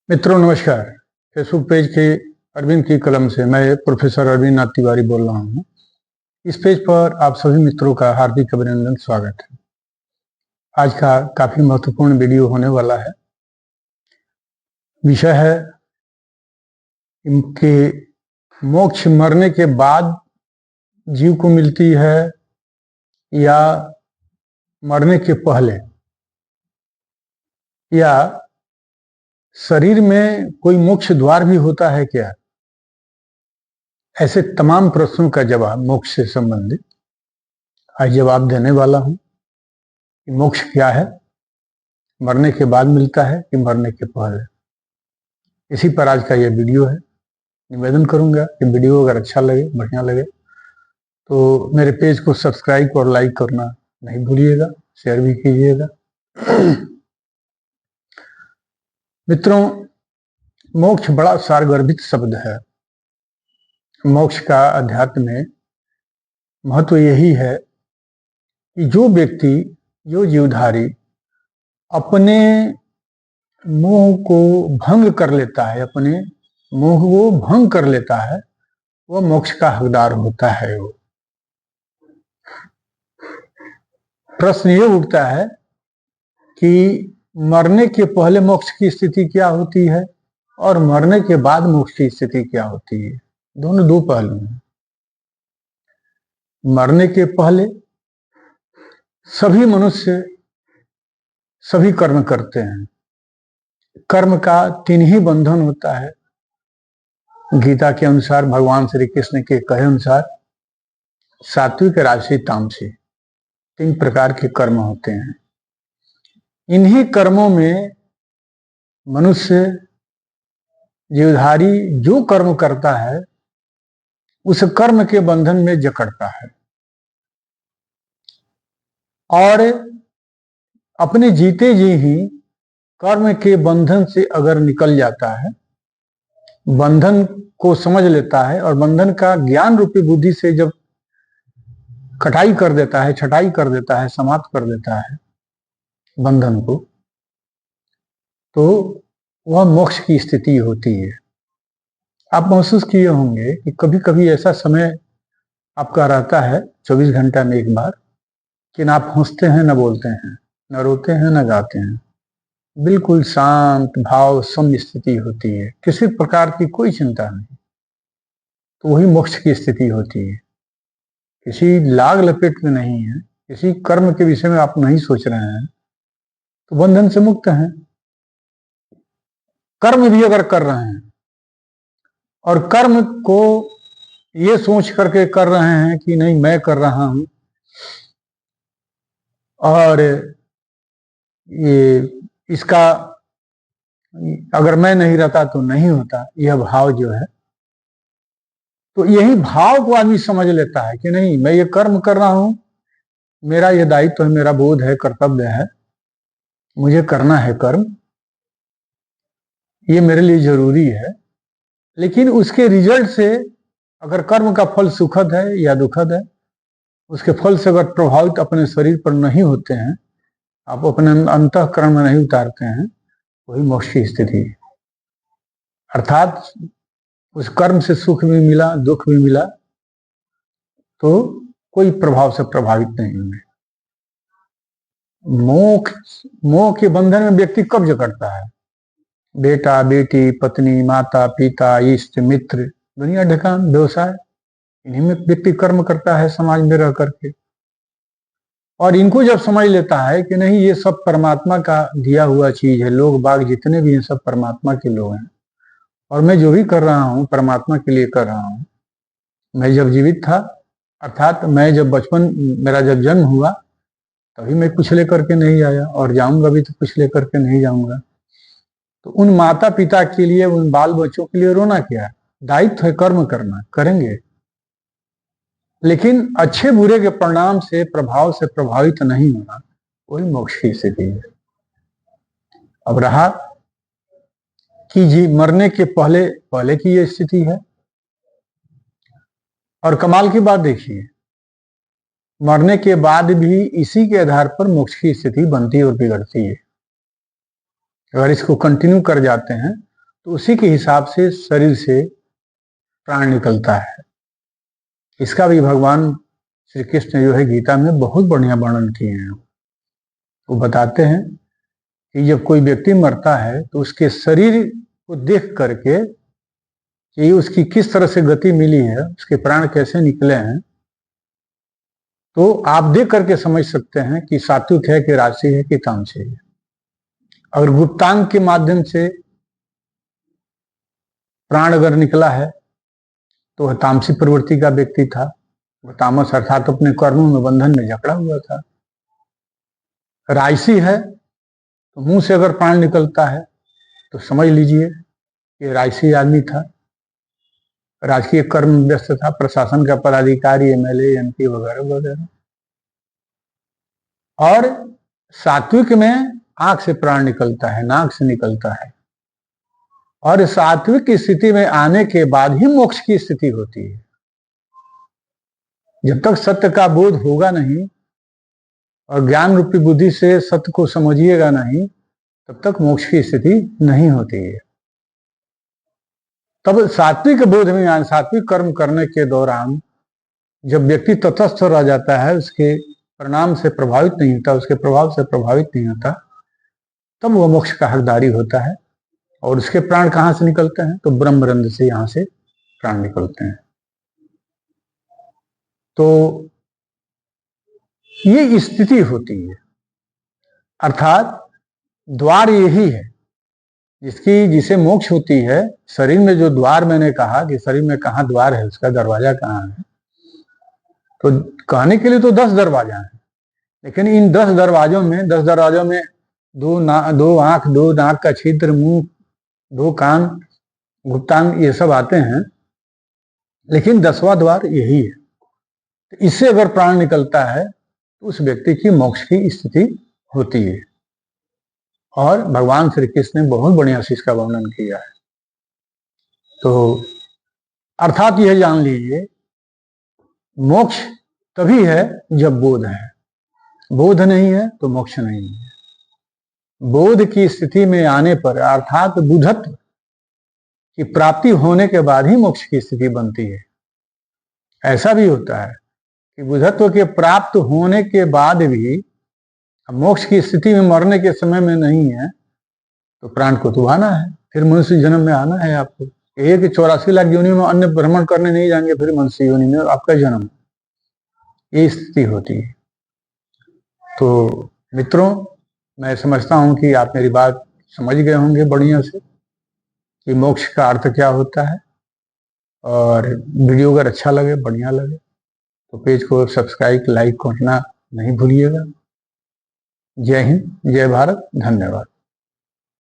मित्रों नमस्कार। Facebook page के अरविंद की कलम से मैं प्रोफेसर अरविंद नाथ तिवारी बोल रहा हूँ। इस पेज पर आप सभी मित्रों का हार्दिक अभिनंदन, स्वागत है। आज का काफी महत्वपूर्ण वीडियो होने वाला है। विषय है कि मोक्ष मरने के बाद जीव को मिलती है या मरने के पहले, या शरीर में कोई मोक्ष द्वार भी होता है क्या। ऐसे तमाम प्रश्नों का जवाब मोक्ष से संबंधित आज जवाब देने वाला हूं कि मोक्ष क्या है, मरने के बाद मिलता है कि मरने के पहले। इसी पर आज का यह वीडियो है। निवेदन करूंगा कि वीडियो अगर अच्छा लगे, बढ़िया लगे तो मेरे पेज को सब्सक्राइब और लाइक करना नहीं भूलिएगा, शेयर भी कीजिएगा। मित्रों, मोक्ष बड़ा सारगर्भित शब्द है। मोक्ष का अध्यात्म में महत्व यही है कि जो व्यक्ति, जो जीवधारी अपने मोह को भंग कर लेता है, अपने मोह को भंग कर लेता है, वह मोक्ष का हकदार होता है। वो प्रश्न ये उठता है कि मरने के पहले मोक्ष की स्थिति क्या होती है और मरने के बाद मोक्ष की स्थिति क्या होती है। दोनों दो पहलू हैं। मरने के पहले सभी मनुष्य सभी कर्म करते हैं। कर्म का तीन ही बंधन होता है। गीता के अनुसार, भगवान श्री कृष्ण के कहे अनुसार, सात्विक, राजसी, तामसी, तीन प्रकार के कर्म होते हैं। इन्हीं कर्मों में मनुष्य, जीवधारी जो कर्म करता है उस कर्म के बंधन में जकड़ता है और अपने जीते जी ही कर्म के बंधन से अगर निकल जाता है, बंधन को समझ लेता है और बंधन का ज्ञान रूपी बुद्धि से जब कटाई कर देता है, छटाई कर देता है, समाप्त कर देता है बंधन को, तो वह मोक्ष की स्थिति होती है। आप महसूस किए होंगे कि कभी कभी ऐसा समय आपका रहता है 24 घंटा में एक बार कि ना आप हंसते हैं, ना बोलते हैं, ना रोते हैं, ना गाते हैं। बिल्कुल शांत भाव सम स्थिति होती है, किसी प्रकार की कोई चिंता नहीं। तो वही मोक्ष की स्थिति होती है। किसी लाग लपेट में नहीं है, किसी कर्म के विषय में आप नहीं सोच रहे हैं, तो बंधन से मुक्त हैं। कर्म भी अगर कर रहे हैं और कर्म को ये सोच करके कर रहे हैं कि नहीं मैं कर रहा हूं और ये इसका अगर मैं नहीं रहता तो नहीं होता, यह भाव जो है, तो यही भाव को आदमी समझ लेता है कि नहीं मैं ये कर्म कर रहा हूं, मेरा ये दायित्व है, मेरा बोध है, कर्तव्य है, मुझे करना है कर्म, ये मेरे लिए जरूरी है। लेकिन उसके रिजल्ट से अगर कर्म का फल सुखद है या दुखद है, उसके फल से अगर प्रभावित अपने शरीर पर नहीं होते हैं, आप अपने अंतःकरण में नहीं उतारते हैं, वही मोक्ष की स्थिति है। अर्थात उस कर्म से सुख भी मिला, दुख भी मिला, तो कोई प्रभाव से प्रभावित नहीं होंगे। मोह के बंधन में व्यक्ति कब जकड़ता है? बेटा, बेटी, पत्नी, माता, पिता, इष्ट, मित्र, दुनिया ढकान, व्यवसाय, इन्हीं में व्यक्ति कर्म करता है समाज में रह करके। और इनको जब समझ लेता है कि नहीं ये सब परमात्मा का दिया हुआ चीज है, लोग बाग जितने भी हैं सब परमात्मा के लोग हैं, और मैं जो भी कर रहा हूं परमात्मा के लिए कर रहा हूं। मैं जब जीवित था, अर्थात मैं जब बचपन, मेरा जब जन्म हुआ, तभी मैं कुछ लेकर के नहीं आया और जाऊंगा भी तो कुछ लेकर के नहीं जाऊंगा। तो उन माता पिता के लिए, उन बाल बच्चों के लिए रोना क्या? दायित्व है कर्म करना, करेंगे, लेकिन अच्छे बुरे के परिणाम से, प्रभाव से प्रभावित नहीं होना, वही मोक्ष की स्थिति है। अब रहा कि जी मरने के पहले पहले की यह स्थिति है, और कमाल की बात देखिए, मरने के बाद भी इसी के आधार पर मोक्ष की स्थिति बनती और बिगड़ती है। अगर इसको कंटिन्यू कर जाते हैं तो उसी के हिसाब से शरीर से प्राण निकलता है। इसका भी भगवान श्री कृष्ण जो है गीता में बहुत बढ़िया वर्णन किए हैं। वो बताते हैं कि जब कोई व्यक्ति मरता है तो उसके शरीर को देख करके कि उसकी किस तरह से गति मिली है, उसके प्राण कैसे निकले हैं, तो आप देख करके समझ सकते हैं कि सात्विक है कि राजसी है कि तामसी है। अगर गुप्तांग के माध्यम से प्राण अगर निकला है तो वह तामसी प्रवृत्ति का व्यक्ति था, वह तामस अर्थात अपने कर्मों में बंधन में जकड़ा हुआ था। राजसी है तो मुंह से अगर प्राण निकलता है तो समझ लीजिए कि राजसी आदमी था, राजकीय कर्म में व्यस्त था, प्रशासन का पदाधिकारी, एमएलए, एमपी वगैरह वगैरह। और सात्विक में आंख से प्राण निकलता है, नाक से निकलता है, और सात्विक की स्थिति में आने के बाद ही मोक्ष की स्थिति होती है। जब तक सत्य का बोध होगा नहीं और ज्ञान रूपी बुद्धि से सत्य को समझिएगा नहीं, तब तक मोक्ष की स्थिति नहीं होती है। तब सात्विक बोध में, सात्विक कर्म करने के दौरान जब व्यक्ति तटस्थ रह जाता है, उसके परिणाम से प्रभावित नहीं होता, उसके प्रभाव से प्रभावित नहीं होता, तब वह मोक्ष का हकदारी होता है। और उसके प्राण कहां से निकलते हैं? तो ब्रह्मरंध्र से यहां से प्राण निकलते हैं। तो ये स्थिति होती है, अर्थात द्वार यही है जिसे मोक्ष होती है। शरीर में जो द्वार, मैंने कहा कि शरीर में कहाँ द्वार है, उसका दरवाजा कहाँ है, तो कहने के लिए तो 10 दरवाजा है, लेकिन इन 10 दरवाजों में 2 आंख, 2 नाक का छिद्र, मुंह, 2 कान, गुप्तांग, ये सब आते हैं, लेकिन 10वां द्वार यही है। तो इससे अगर प्राण निकलता है तो उस व्यक्ति की मोक्ष की स्थिति होती है। और भगवान श्री कृष्ण ने बहुत बढ़िया से इसका वर्णन किया है। तो अर्थात यह जान लीजिए, मोक्ष तभी है जब बोध है, बोध नहीं है तो मोक्ष नहीं है। बोध की स्थिति में आने पर, अर्थात बुद्धत्व की प्राप्ति होने के बाद ही मोक्ष की स्थिति बनती है। ऐसा भी होता है कि बुद्धत्व के प्राप्त होने के बाद भी मोक्ष की स्थिति में, मरने के समय में नहीं है, तो प्राण को तो आना है, फिर मनुष्य जन्म में आना है आपको। 84 लाख योनि में अन्य भ्रमण करने नहीं जाएंगे, फिर मनुष्य योनि में आपका जन्म, ये स्थिति होती है। तो मित्रों, मैं समझता हूं कि आप मेरी बात समझ गए होंगे बढ़िया से कि मोक्ष का अर्थ क्या होता है। और वीडियो अगर अच्छा लगे, बढ़िया लगे, तो पेज को सब्सक्राइब, लाइक करना नहीं भूलिएगा। जय हिंद, जय भारत, धन्यवाद।